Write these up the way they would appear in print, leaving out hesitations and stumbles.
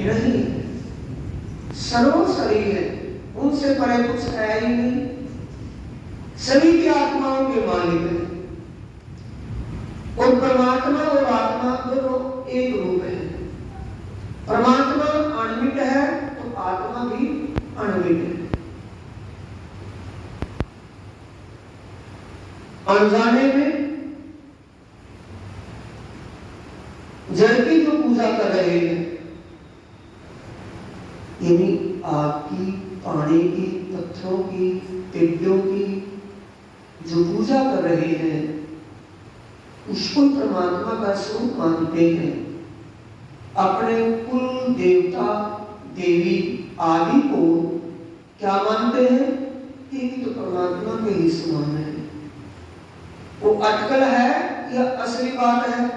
नहीं, सर्वोपरि है, उनसे परे कुछ है ही नहीं। सभी की आत्माओं के मालिक है और परमात्मा और आत्मा दोनों एक रूप है। परमात्मा अणुमित है तो आत्मा भी अणुमित है। अनजाने में जल की जो पूजा कर रहे हैं, यानी आग की, पानी की, पत्थरों की, पेड़ों की जो पूजा कर रहे हैं, उसको परमात्मा का स्वरूप मानते हैं। अपने कुल देवता देवी आदि को क्या मानते हैं? कि तो परमात्मा के ही समान है। वो अटकल है या असली बात है?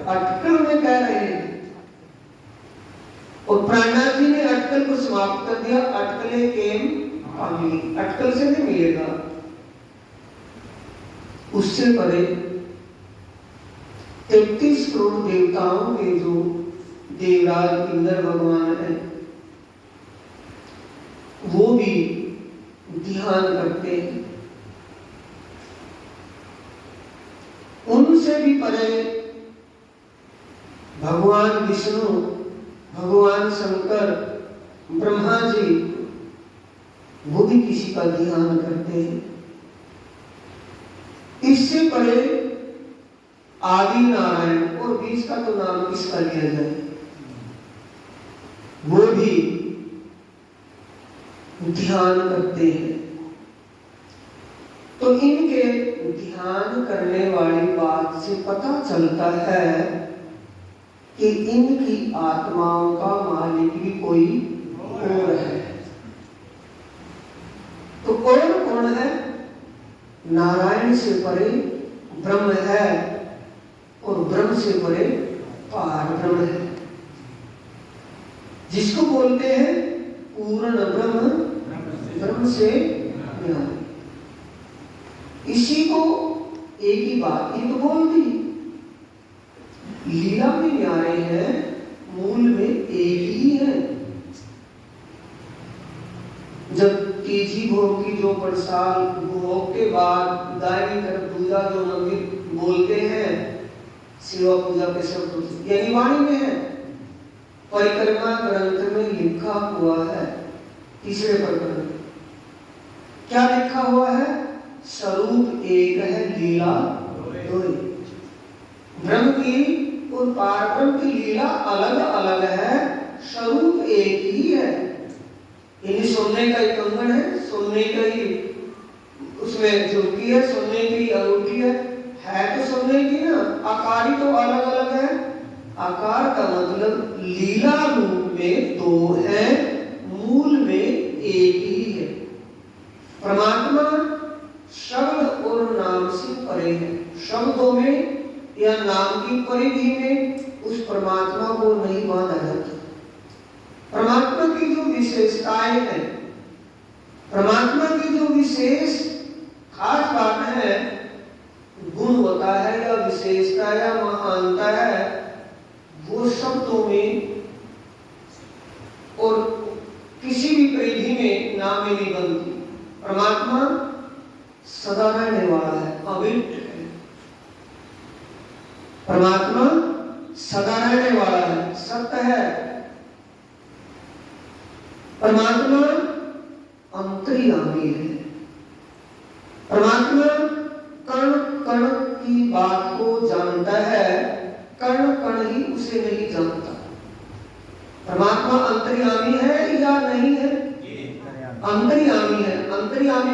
अटकल में कह रहे हैं। और प्राणनाथ जी ने अटकल को समाप्त कर दिया। अटकले केम पामी, अटकल से नहीं मिलेगा, उससे परे 33 करोड़ देवताओं के जो देवराज इंद्र भगवान है, वो भी ध्यान करते हैं। उनसे भी परे भगवान विष्णु, भगवान शंकर, ब्रह्मा जी, वो भी किसी का ध्यान करते हैं। इससे परे आदि नारायण, और बीच का तो नाम किसका लिया जाए, वो भी ध्यान करते हैं। तो इनके ध्यान करने वाली बात से पता चलता है कि इनकी आत्माओं का मालिक भी कोई और है। तो कौन है? नारायण से परे ब्रह्म है और ब्रह्म से परे पार ब्रह्म है, जिसको बोलते हैं पूर्ण ब्रह्म, ब्रह्म से ज्ञान। इसी को एक ही बात ही तो बोल दी। लीला में न्यारे हैं, मूल में एक ही है। जब तीजी भोग की जो प्रसाद भोग के बाद दाहिनी तरफ दूजा जो मंदिर बोलते हैं, सेवा पूजा के शब्द यानी वाणी में है। परिक्रमा ग्रंथ में लिखा हुआ है, तीसरे प्रकरण क्या लिखा हुआ है? स्वरूप एक है, लीला दो। ब्रह्म की और पारब्रह्म की लीला अलग अलग है, स्वरूप एक ही है। यानी सुनने का एक कंगन है, सुनने का ही उसमें झुमकी है, सुनने की अंगूठी है तो सुनने की ना। आकार ही तो अलग अलग है। आकार का मतलब लीला रूप में दो है, मूल में एक ही है। परमात्मा शब्द और नाम से परे है। शब्दों में या नाम की परिधि में उस परमात्मा को नहीं बांधा जाता। परमात्मा की जो विशेषताएं हैं, परमात्मा की जो विशेष खास बात है, गुण होता है या विशेषता या महानता है, वो शब्दों में और किसी भी परिधि में नाम में नहीं बनती। परमात्मा सदा रहने वाला है, अविट है। परमात्मा सदा रहने वाला है, सत्य है। परमात्मा अंतर्यामी है। परमात्मा कण कण की बात को जानता है, कण कण ही उसे नहीं जानता। परमात्मा अंतर्यामी है या नहीं है? अंतर्यामी है। अंतर्यामी